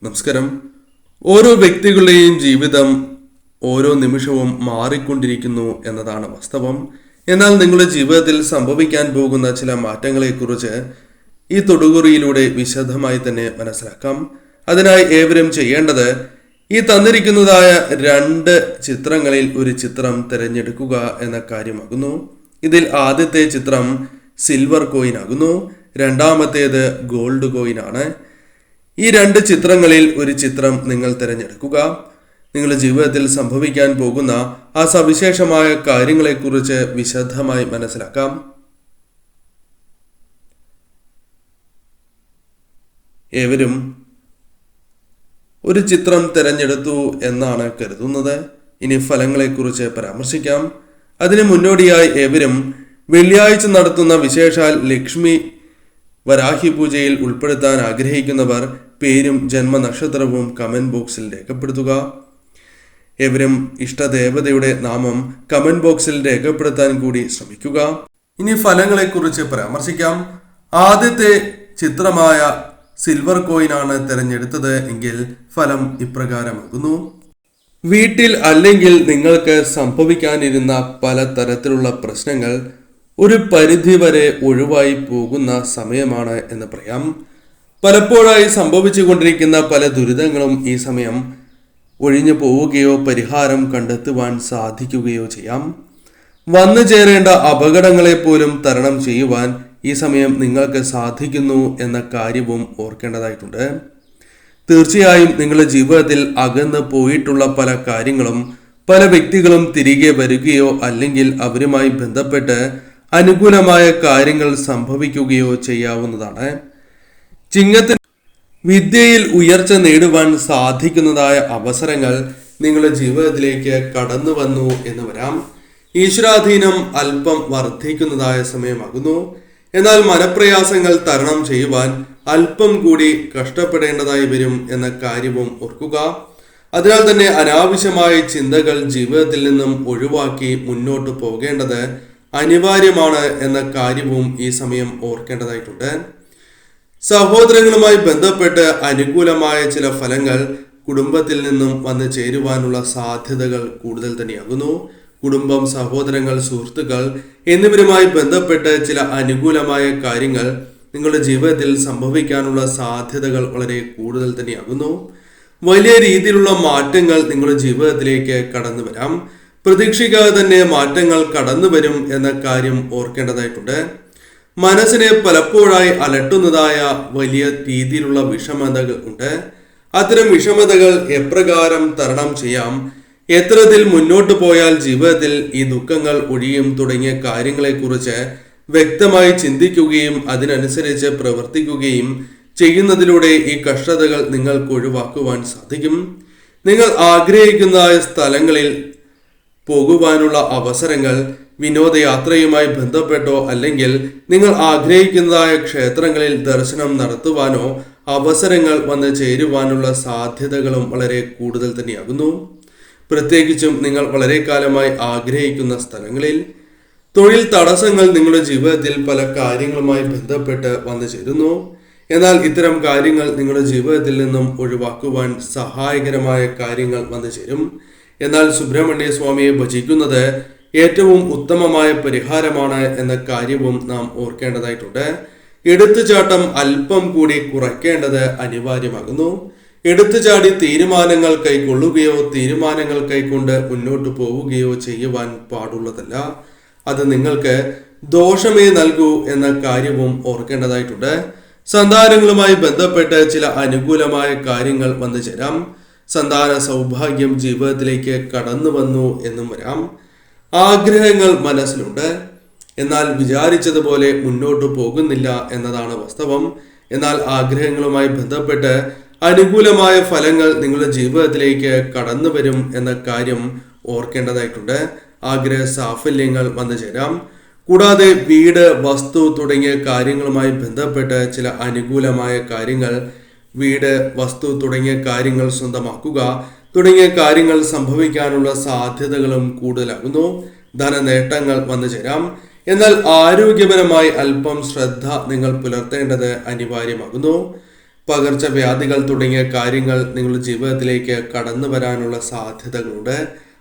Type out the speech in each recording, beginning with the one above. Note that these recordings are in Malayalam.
നമസ്കാരം. ഓരോ വ്യക്തികളുടെയും ജീവിതം ഓരോ നിമിഷവും മാറിക്കൊണ്ടിരിക്കുന്നു എന്നതാണ് വാസ്തവം. എന്നാൽ നിങ്ങളുടെ ജീവിതത്തിൽ സംഭവിക്കാൻ പോകുന്ന ചില മാറ്റങ്ങളെക്കുറിച്ച് ഈ തൊടുകുറിയിലൂടെ വിശദമായി തന്നെ മനസ്സിലാക്കാം. അതിനായി ഏവരും ചെയ്യേണ്ടത് ഈ തന്നിരിക്കുന്നതായ 2 ചിത്രങ്ങളിൽ ഒരു ചിത്രം തിരഞ്ഞെടുക്കുക എന്ന കാര്യമാകുന്നു. ഇതിൽ ആദ്യത്തെ ചിത്രം സിൽവർ കോയിൻ ആകുന്നു, രണ്ടാമത്തേത് ഗോൾഡ് കോയിൻ ആണ്. ഈ 2 ചിത്രങ്ങളിൽ ഒരു ചിത്രം നിങ്ങൾ തിരഞ്ഞെടുക്കുക. നിങ്ങളുടെ ജീവിതത്തിൽ സംഭവിക്കാൻ പോകുന്ന ആ സവിശേഷമായ കാര്യങ്ങളെക്കുറിച്ച് വിശദമായി മനസ്സിലാക്കാം. ഏവരും ഒരു ചിത്രം തിരഞ്ഞെടുത്തു എന്നാണ് കരുതുന്നത്. ഇനി ഫലങ്ങളെക്കുറിച്ച് പരാമർശിക്കാം. അതിന് മുന്നോടിയായി ഏവരും വെള്ളിയാഴ്ച നടത്തുന്ന വിശേഷാൽ ലക്ഷ്മി വരാഹി പൂജയിൽ ഉൾപ്പെടുത്താൻ ആഗ്രഹിക്കുന്നവർ പേരും ജന്മനക്ഷത്രവും കമന്റ് ബോക്സിൽ രേഖപ്പെടുത്തുക. ഏവരും ഇഷ്ടദേവതയുടെ നാമം കമന്റ് ബോക്സിൽ രേഖപ്പെടുത്താൻ കൂടി ശ്രമിക്കുക. ഇനി ഫലങ്ങളെക്കുറിച്ച് പരാമർശിക്കാം. ആദ്യത്തെ ചിത്രമായ സിൽവർ കോയിൻ ആണ് തിരഞ്ഞെടുത്തത് എങ്കിൽ ഫലം ഇപ്രകാരമാകുന്നു. വീട്ടിൽ അല്ലെങ്കിൽ നിങ്ങൾക്ക് സംഭവിക്കാനിരുന്ന പലതരത്തിലുള്ള പ്രശ്നങ്ങൾ ഒരു പരിധിവരെ ഒഴിവായി പോകുന്ന സമയമാണ് എന്ന് പറയാം. പലപ്പോഴായി സംഭവിച്ചു കൊണ്ടിരിക്കുന്ന പല ദുരിതങ്ങളും ഈ സമയം ഒഴിഞ്ഞു പോവുകയോ പരിഹാരം കണ്ടെത്തുവാൻ സാധിക്കുകയോ ചെയ്യാം. വന്നു ചേരേണ്ട അപകടങ്ങളെ പോലും തരണം ചെയ്യുവാൻ ഈ സമയം നിങ്ങൾക്ക് സാധിക്കുന്നു എന്ന കാര്യവും ഓർക്കേണ്ടതായിട്ടുണ്ട്. തീർച്ചയായും നിങ്ങളുടെ ജീവിതത്തിൽ അകന്ന് പോയിട്ടുള്ള പല കാര്യങ്ങളും പല വ്യക്തികളും തിരികെ വരികയോ അല്ലെങ്കിൽ അവരുമായി ബന്ധപ്പെട്ട് അനുകൂലമായ കാര്യങ്ങൾ സംഭവിക്കുകയോ ചെയ്യാവുന്നതാണ്. ചിങ്ങത്തിൽ വിദ്യയിൽ ഉയർച്ച നേടുവാൻ സാധിക്കുന്നതായ അവസരങ്ങൾ നിങ്ങളുടെ ജീവിതത്തിലേക്ക് കടന്നു വന്നു എന്ന് വരാം. ഈശ്വരാധീനം അല്പം വർദ്ധിക്കുന്നതായ സമയമാകുന്നു. എന്നാൽ മനപ്രയാസങ്ങൾ തരണം ചെയ്യുവാൻ അല്പം കൂടി കഷ്ടപ്പെടേണ്ടതായി വരും എന്ന കാര്യവും ഓർക്കുക. അതിനാൽ തന്നെ അനാവശ്യമായ ചിന്തകൾ ജീവിതത്തിൽ നിന്നും ഒഴിവാക്കി മുന്നോട്ട് പോകേണ്ടത് അനിവാര്യമാണ് എന്ന കാര്യവും ഈ സമയം ഓർക്കേണ്ടതായിട്ടുണ്ട്. സഹോദരങ്ങളുമായി ബന്ധപ്പെട്ട് അനുകൂലമായ ചില ഫലങ്ങൾ കുടുംബത്തിൽ നിന്നും വന്നു ചേരുവാനുള്ള സാധ്യതകൾ കൂടുതൽ തന്നെയാകുന്നു. കുടുംബം, സഹോദരങ്ങൾ, സുഹൃത്തുക്കൾ എന്നിവരുമായി ബന്ധപ്പെട്ട് ചില അനുകൂലമായ കാര്യങ്ങൾ നിങ്ങളുടെ ജീവിതത്തിൽ സംഭവിക്കാനുള്ള സാധ്യതകൾ വളരെ കൂടുതൽ തന്നെയാകുന്നു. വലിയ രീതിയിലുള്ള മാറ്റങ്ങൾ നിങ്ങളുടെ ജീവിതത്തിലേക്ക് കടന്നു വരാം. പ്രതീക്ഷിക്കാതെ തന്നെ മാറ്റങ്ങൾ കടന്നു വരും എന്ന കാര്യം ഓർക്കേണ്ടതായിട്ടുണ്ട്. മനസ്സിനെ പലപ്പോഴായി അലട്ടുന്നതായ വലിയ രീതിയിലുള്ള വിഷമതകൾ ഉണ്ട്. അത്തരം വിഷമതകൾ എപ്രകാരം തരണം ചെയ്യാം, എത്തരത്തിൽ മുന്നോട്ട് പോയാൽ ജീവിതത്തിൽ ഈ ദുഃഖങ്ങൾ ഒഴിയും തുടങ്ങിയ കാര്യങ്ങളെക്കുറിച്ച് വ്യക്തമായി ചിന്തിക്കുകയും അതിനനുസരിച്ച് പ്രവർത്തിക്കുകയും ചെയ്യുന്നതിലൂടെ ഈ കഷ്ടതകൾ നിങ്ങൾക്ക് ഒഴിവാക്കുവാൻ സാധിക്കും. നിങ്ങൾ ആഗ്രഹിക്കുന്ന സ്ഥലങ്ങളിൽ പോകുവാനുള്ള അവസരങ്ങൾ, വിനോദയാത്രയുമായി ബന്ധപ്പെട്ടോ അല്ലെങ്കിൽ നിങ്ങൾ ആഗ്രഹിക്കുന്നതായ ക്ഷേത്രങ്ങളിൽ ദർശനം നടത്തുവാനോ അവസരങ്ങൾ വന്ന് ചേരുവാനുള്ള സാധ്യതകളും വളരെ കൂടുതൽ തന്നെയാകുന്നു. പ്രത്യേകിച്ചും നിങ്ങൾ വളരെ കാലമായി ആഗ്രഹിക്കുന്ന സ്ഥലങ്ങളിൽ. തൊഴിൽ തടസ്സങ്ങൾ നിങ്ങളുടെ ജീവിതത്തിൽ പല കാര്യങ്ങളുമായി ബന്ധപ്പെട്ട് വന്നു ചേരുന്നു. എന്നാൽ ഇത്തരം കാര്യങ്ങൾ നിങ്ങളുടെ ജീവിതത്തിൽ നിന്നും ഒഴിവാക്കുവാൻ സഹായകരമായ കാര്യങ്ങൾ വന്നു ചേരും. എന്നാൽ സുബ്രഹ്മണ്യ സ്വാമിയെ ഭജിക്കുന്നത് ഏറ്റവും ഉത്തമമായ പരിഹാരമാണ് എന്ന കാര്യവും നാം ഓർക്കേണ്ടതായിട്ടുണ്ട്. എടുത്തുചാട്ടം അല്പം കൂടി കുറയ്ക്കേണ്ടത് അനിവാര്യമാകുന്നു. എടുത്തുചാടി തീരുമാനങ്ങൾ കൈക്കൊള്ളുകയോ തീരുമാനങ്ങൾ കൈക്കൊണ്ട് മുന്നോട്ട് പോവുകയോ ചെയ്യുവാൻ പാടുള്ളതല്ല. അത് നിങ്ങൾക്ക് ദോഷമേ നൽകൂ എന്ന കാര്യവും ഓർക്കേണ്ടതായിട്ടുണ്ട്. സന്താനങ്ങളുമായി ബന്ധപ്പെട്ട് ചില അനുകൂലമായ കാര്യങ്ങൾ വന്നു ചേരാം. സന്താന സൗഭാഗ്യം ജീവിതത്തിലേക്ക് കടന്നു വന്നു എന്നും വരാം. ആഗ്രഹങ്ങൾ മനസ്സിലുണ്ട്, എന്നാൽ വിചാരിച്ചതുപോലെ മുന്നോട്ട് പോകുന്നില്ല എന്നതാണ് വാസ്തവം. എന്നാൽ ആഗ്രഹങ്ങളുമായി ബന്ധപ്പെട്ട് അനുകൂലമായ ഫലങ്ങൾ നിങ്ങളുടെ ജീവിതത്തിലേക്ക് കടന്നു വരും എന്ന കാര്യം ഓർക്കേണ്ടതായിട്ടുണ്ട്. ആഗ്രഹ സാഫല്യങ്ങൾ വന്നു ചേരാം. കൂടാതെ വീട്, വസ്തു തുടങ്ങിയ കാര്യങ്ങളുമായി ബന്ധപ്പെട്ട് ചില അനുകൂലമായ കാര്യങ്ങൾ, വീട്, വസ്തു തുടങ്ങിയ കാര്യങ്ങൾ സ്വന്തമാക്കുക തുടങ്ങിയ കാര്യങ്ങൾ സംഭവിക്കാനുള്ള സാധ്യതകളും കൂടുതലാകുന്നു. ധനനേട്ടങ്ങൾ വന്നു ചേരാം. എന്നാൽ ആരോഗ്യപരമായി അല്പം ശ്രദ്ധ നിങ്ങൾ പുലർത്തേണ്ടത് അനിവാര്യമാകുന്നു. പകർച്ചവ്യാധികൾ തുടങ്ങിയ കാര്യങ്ങൾ നിങ്ങളുടെ ജീവിതത്തിലേക്ക് കടന്നു വരാനുള്ള സാധ്യതകളുണ്ട്.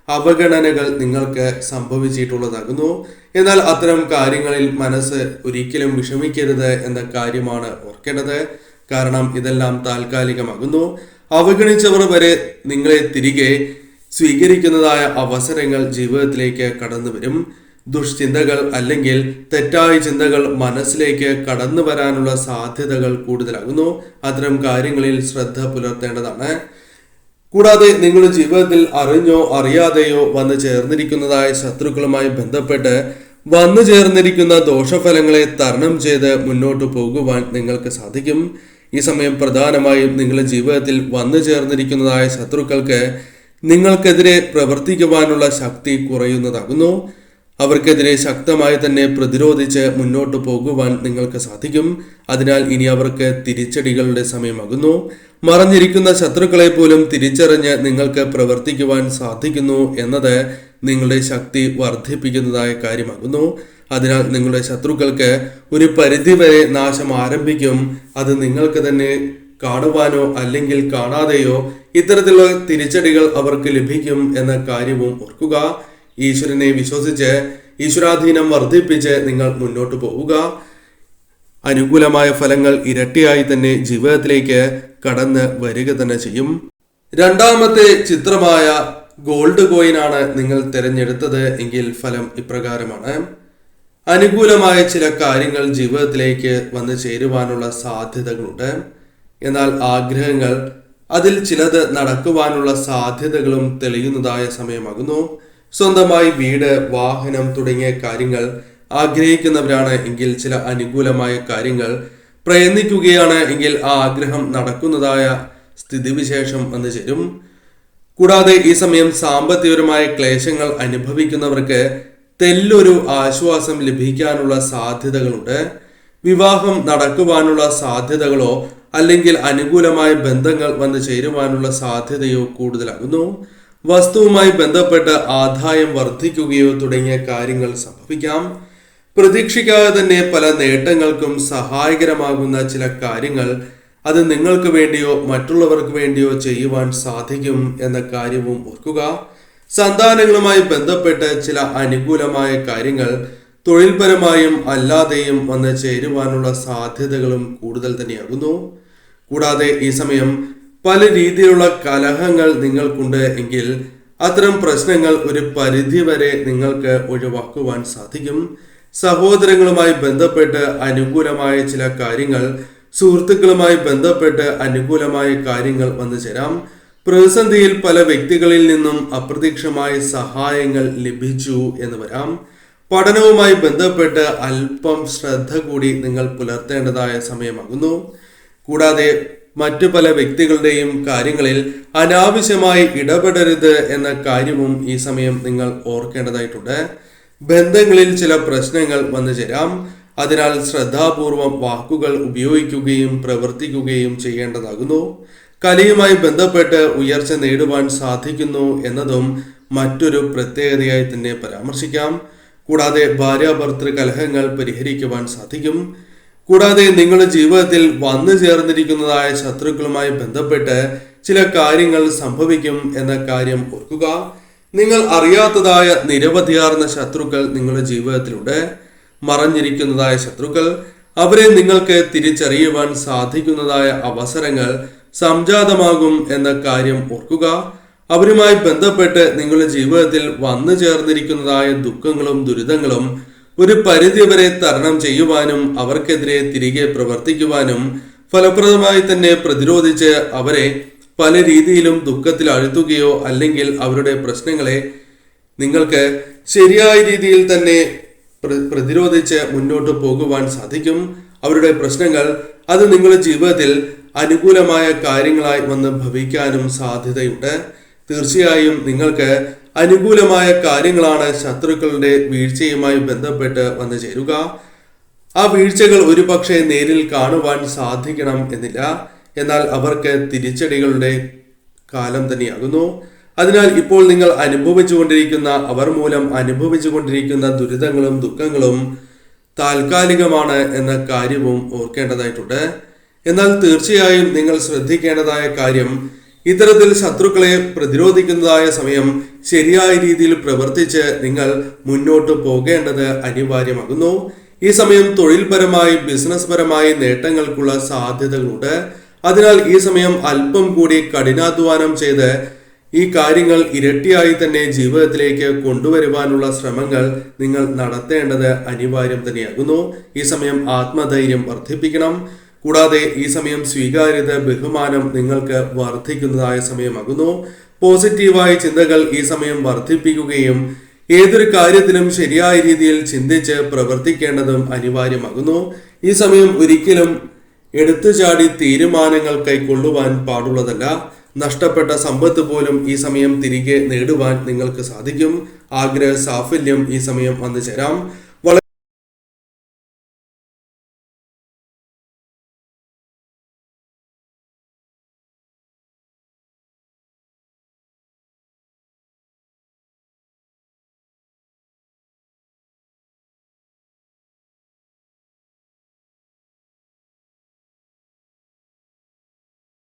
അവഗണനകൾ നിങ്ങൾക്ക് സംഭവിച്ചിട്ടുള്ളതാകുന്നു. എന്നാൽ അത്തരം കാര്യങ്ങളിൽ മനസ്സ് ഒരിക്കലും വിഷമിക്കരുത് എന്ന കാര്യമാണ് ഓർക്കേണ്ടത്. കാരണം ഇതെല്ലാം താൽക്കാലികമാകുന്നു. അവഗണിച്ചവർ വരെ നിങ്ങളെ തിരികെ സ്വീകരിക്കുന്നതായ അവസരങ്ങൾ ജീവിതത്തിലേക്ക് കടന്നു വരും. ദുഷ്ചിന്തകൾ അല്ലെങ്കിൽ തെറ്റായ ചിന്തകൾ മനസ്സിലേക്ക് കടന്നു വരാനുള്ള സാധ്യതകൾ കൂടുതലാകുന്നു. അത്തരം കാര്യങ്ങളിൽ ശ്രദ്ധ പുലർത്തേണ്ടതാണ്. കൂടാതെ നിങ്ങളുടെ ജീവിതത്തിൽ അറിഞ്ഞോ അറിയാതെയോ വന്നു ചേർന്നിരിക്കുന്നതായ ശത്രുക്കളുമായി ബന്ധപ്പെട്ട് വന്നു ചേർന്നിരിക്കുന്ന ദോഷഫലങ്ങളെ തരണം ചെയ്ത് മുന്നോട്ട് പോകുവാൻ നിങ്ങൾക്ക് സാധിക്കും. ഈ സമയം പ്രധാനമായും നിങ്ങളുടെ ജീവിതത്തിൽ വന്നു ചേർന്നിരിക്കുന്നതായ ശത്രുക്കൾക്ക് നിങ്ങൾക്കെതിരെ പ്രവർത്തിക്കുവാനുള്ള ശക്തി കുറയുന്നതാകുന്നു. അവർക്കെതിരെ ശക്തമായി തന്നെ പ്രതിരോധിച്ച് മുന്നോട്ട് പോകുവാൻ നിങ്ങൾക്ക് സാധിക്കും. അതിനാൽ ഇനി അവർക്ക് തിരിച്ചടികളുടെ സമയമാകുന്നു. മറഞ്ഞിരിക്കുന്ന ശത്രുക്കളെ പോലും തിരിച്ചറിഞ്ഞ് നിങ്ങൾക്ക് പ്രവർത്തിക്കുവാൻ സാധിക്കുന്നു എന്നത് നിങ്ങളുടെ ശക്തി വർദ്ധിപ്പിക്കുന്നതായ കാര്യമാകുന്നു. അതിനാൽ നിങ്ങളുടെ ശത്രുക്കൾക്ക് ഒരു പരിധിവരെ നാശം ആരംഭിക്കും. അത് നിങ്ങൾക്ക് തന്നെ കാണുവാനോ അല്ലെങ്കിൽ കാണാതെയോ ഇത്തരത്തിലുള്ള തിരിച്ചടികൾ അവർക്ക് ലഭിക്കും എന്ന കാര്യവും ഓർക്കുക. ഈശ്വരനെ വിശ്വസിച്ച് ഈശ്വരാധീനം വർദ്ധിപ്പിച്ച് നിങ്ങൾ മുന്നോട്ട് പോവുക. അനുകൂലമായ ഫലങ്ങൾ ഇരട്ടിയായി തന്നെ ജീവിതത്തിലേക്ക് കടന്ന് വരിക തന്നെ ചെയ്യും. രണ്ടാമത്തെ ചിത്രമായ ഗോൾഡ് കോയിനാണ് നിങ്ങൾ തിരഞ്ഞെടുത്തത് എങ്കിൽ ഫലം ഇപ്രകാരമാണ്. അനുകൂലമായ ചില കാര്യങ്ങൾ ജീവിതത്തിലേക്ക് വന്നു ചേരുവാനുള്ള സാധ്യതകളുണ്ട്. എന്നാൽ ആഗ്രഹങ്ങൾ അതിൽ ചിലത് നടക്കുവാനുള്ള സാധ്യതകളും തെളിയുന്നതായ സമയമാകുന്നു. സ്വന്തമായി വീട്, വാഹനം തുടങ്ങിയ കാര്യങ്ങൾ ആഗ്രഹിക്കുന്നവരാണ് എങ്കിൽ ചില അനുകൂലമായ കാര്യങ്ങൾ പ്രയത്നിക്കുകയാണ് എങ്കിൽ ആ ആഗ്രഹം നടക്കുന്നതായ സ്ഥിതിവിശേഷം വന്നു ചേരും. കൂടാതെ ഈ സമയം സാമ്പത്തികപരമായ ക്ലേശങ്ങൾ അനുഭവിക്കുന്നവർക്ക് തെല്ലൊരു ആശ്വാസം ലഭിക്കാനുള്ള സാധ്യതകളുണ്ട്. വിവാഹം നടക്കുവാനുള്ള സാധ്യതകളോ അല്ലെങ്കിൽ അനുകൂലമായ ബന്ധങ്ങൾ വന്നു ചേരുവാനുള്ള സാധ്യതയോ കൂടുതലാകുന്നു. വസ്തുവുമായി ബന്ധപ്പെട്ട് ആദായം വർദ്ധിക്കുകയോ തുടങ്ങിയ കാര്യങ്ങൾ സംഭവിക്കാം. പ്രതീക്ഷിക്കാതെ തന്നെ പല നേട്ടങ്ങൾക്കും സഹായകരമാകുന്ന ചില കാര്യങ്ങൾ അത് നിങ്ങൾക്ക് വേണ്ടിയോ മറ്റുള്ളവർക്ക് വേണ്ടിയോ ചെയ്യുവാൻ സാധിക്കും എന്ന കാര്യവും ഓർക്കുക. സന്താനങ്ങളുമായി ബന്ധപ്പെട്ട് ചില അനുകൂലമായ കാര്യങ്ങൾ തൊഴിൽപരമായും അല്ലാതെയും വന്ന് ചേരുവാനുള്ള സാധ്യതകളും കൂടുതൽ തന്നെയാകുന്നു. കൂടാതെ ഈ സമയം പല രീതിയിലുള്ള കലഹങ്ങൾ നിങ്ങൾക്കുണ്ട് എങ്കിൽ അത്തരം പ്രശ്നങ്ങൾ ഒരു പരിധിവരെ നിങ്ങൾക്ക് ഒഴിവാക്കുവാൻ സാധിക്കും. സഹോദരങ്ങളുമായി ബന്ധപ്പെട്ട് അനുകൂലമായ ചില കാര്യങ്ങൾ, സുഹൃത്തുക്കളുമായി ബന്ധപ്പെട്ട് അനുകൂലമായ കാര്യങ്ങൾ വന്നു ചേരാം. പ്രതിസന്ധിയിൽ പല വ്യക്തികളിൽ നിന്നും അപ്രതീക്ഷിതമായ സഹായങ്ങൾ ലഭിച്ചു എന്ന് വരാം. പഠനവുമായി ബന്ധപ്പെട്ട് അല്പം ശ്രദ്ധ കൂടി നിങ്ങൾ പുലർത്തേണ്ടതായ സമയമാകുന്നു. കൂടാതെ മറ്റു പല വ്യക്തികളുടെയും കാര്യങ്ങളിൽ അനാവശ്യമായി ഇടപെടരുത് എന്ന കാര്യവും ഈ സമയം നിങ്ങൾ ഓർക്കേണ്ടതായിട്ടുണ്ട്. ബന്ധങ്ങളിൽ ചില പ്രശ്നങ്ങൾ വന്നു ചേരാം. അതിനാൽ ശ്രദ്ധാപൂർവം വാക്കുകൾ ഉപയോഗിക്കുകയും പ്രവർത്തിക്കുകയും ചെയ്യേണ്ടതാകുന്നു. കലയുമായി ബന്ധപ്പെട്ട് ഉയർച്ച നേടുവാൻ സാധിക്കുന്നു എന്നതും മറ്റൊരു പ്രത്യേകതയായി തന്നെ പരാമർശിക്കാം. കൂടാതെ ഭാര്യാഭർത്തൃ കലഹങ്ങൾ പരിഹരിക്കുവാൻ സാധിക്കും. കൂടാതെ നിങ്ങളുടെ ജീവിതത്തിൽ വന്നു ചേർന്നിരിക്കുന്നതായ ശത്രുക്കളുമായി ബന്ധപ്പെട്ട് ചില കാര്യങ്ങൾ സംഭവിക്കും എന്ന കാര്യം ഓർക്കുക. നിങ്ങൾ അറിയാത്തതായ നിരവധിയാർന്ന ശത്രുക്കൾ നിങ്ങളുടെ ജീവിതത്തിലുണ്ട്. മറഞ്ഞിരിക്കുന്നതായ ശത്രുക്കൾ, അവരെ നിങ്ങൾക്ക് തിരിച്ചറിയുവാൻ സാധിക്കുന്നതായ അവസരങ്ങൾ സംജാതമാകും എന്ന കാര്യം ഓർക്കുക. അവരുമായി ബന്ധപ്പെട്ട് നിങ്ങളുടെ ജീവിതത്തിൽ വന്നു ചേർന്നിരിക്കുന്നതായ ദുഃഖങ്ങളും ദുരിതങ്ങളും ഒരു പരിധിവരെ തരണം ചെയ്യുവാനും അവർക്കെതിരെ തിരികെ പ്രവർത്തിക്കുവാനും ഫലപ്രദമായി തന്നെ പ്രതിരോധിച്ച് അവരെ പല രീതിയിലും ദുഃഖത്തിൽ അഴുത്തുകയോ അല്ലെങ്കിൽ അവരുടെ പ്രശ്നങ്ങളെ നിങ്ങൾക്ക് ശരിയായ രീതിയിൽ തന്നെ പ്രതിരോധിച്ച് മുന്നോട്ട് പോകുവാൻ സാധിക്കും. അവരുടെ പ്രശ്നങ്ങൾ അത് നിങ്ങളുടെ ജീവിതത്തിൽ അനുകൂലമായ കാര്യങ്ങളായി വന്ന് ഭവിക്കാനും സാധ്യതയുണ്ട്. തീർച്ചയായും നിങ്ങൾക്ക് അനുകൂലമായ കാര്യങ്ങളാണ് ശത്രുക്കളുടെ വീഴ്ചയുമായി ബന്ധപ്പെട്ട് വന്നു ചേരുക. ആ വീഴ്ചകൾ ഒരുപക്ഷെ നേരിൽ കാണുവാൻ സാധിക്കണം എന്നില്ല. എന്നാൽ അവർക്ക് തിരിച്ചടികളുടെ കാലം തന്നെയാകുന്നു. അതിനാൽ ഇപ്പോൾ നിങ്ങൾ അനുഭവിച്ചുകൊണ്ടിരിക്കുന്ന, അവർ മൂലം അനുഭവിച്ചുകൊണ്ടിരിക്കുന്ന ദുരിതങ്ങളും ദുഃഖങ്ങളും താൽക്കാലികമാണ് എന്ന കാര്യവും ഓർക്കേണ്ടതായിട്ടുണ്ട്. എന്നാൽ തീർച്ചയായും നിങ്ങൾ ശ്രദ്ധിക്കേണ്ടതായ കാര്യം, ഇത്തരത്തിൽ ശത്രുക്കളെ പ്രതിരോധിക്കുന്നതായ സമയം ശരിയായ രീതിയിൽ പ്രവർത്തിച്ച് നിങ്ങൾ മുന്നോട്ട് പോകേണ്ടത് അനിവാര്യമാകുന്നു. ഈ സമയം തൊഴിൽപരമായി ബിസിനസ് പരമായി നേട്ടങ്ങൾക്കുള്ള സാധ്യതകളുണ്ട്. അതിനാൽ ഈ സമയം അല്പം കൂടി കഠിനാധ്വാനം ചെയ്ത് ഈ കാര്യങ്ങൾ ഇരട്ടിയായി തന്നെ ജീവിതത്തിലേക്ക് കൊണ്ടുവരുവാനുള്ള ശ്രമങ്ങൾ നിങ്ങൾ നടത്തേണ്ടത് അനിവാര്യം തന്നെയാകുന്നു. ഈ സമയം ആത്മധൈര്യം വർദ്ധിപ്പിക്കണം. കൂടാതെ ഈ സമയം സ്വീകാര്യത, ബഹുമാനം നിങ്ങൾക്ക് വർദ്ധിക്കുന്നതായ സമയമാകുന്നു. പോസിറ്റീവായ ചിന്തകൾ ഈ സമയം വർദ്ധിപ്പിക്കുകയും ഏതൊരു കാര്യത്തിലും ശരിയായ രീതിയിൽ ചിന്തിച്ച് പ്രവർത്തിക്കേണ്ടതും അനിവാര്യമാകുന്നു. ഈ സമയം ഒരിക്കലും എടുത്തുചാടി തീരുമാനങ്ങൾ കൈക്കൊള്ളുവാൻ പാടുള്ളതല്ല. നഷ്ടപ്പെട്ട സമ്പത്ത് പോലും ഈ സമയം തിരികെ നേടുവാൻ നിങ്ങൾക്ക് സാധിക്കും. ആഗ്രഹ സാഫല്യം ഈ സമയം വന്നു ചേരാം.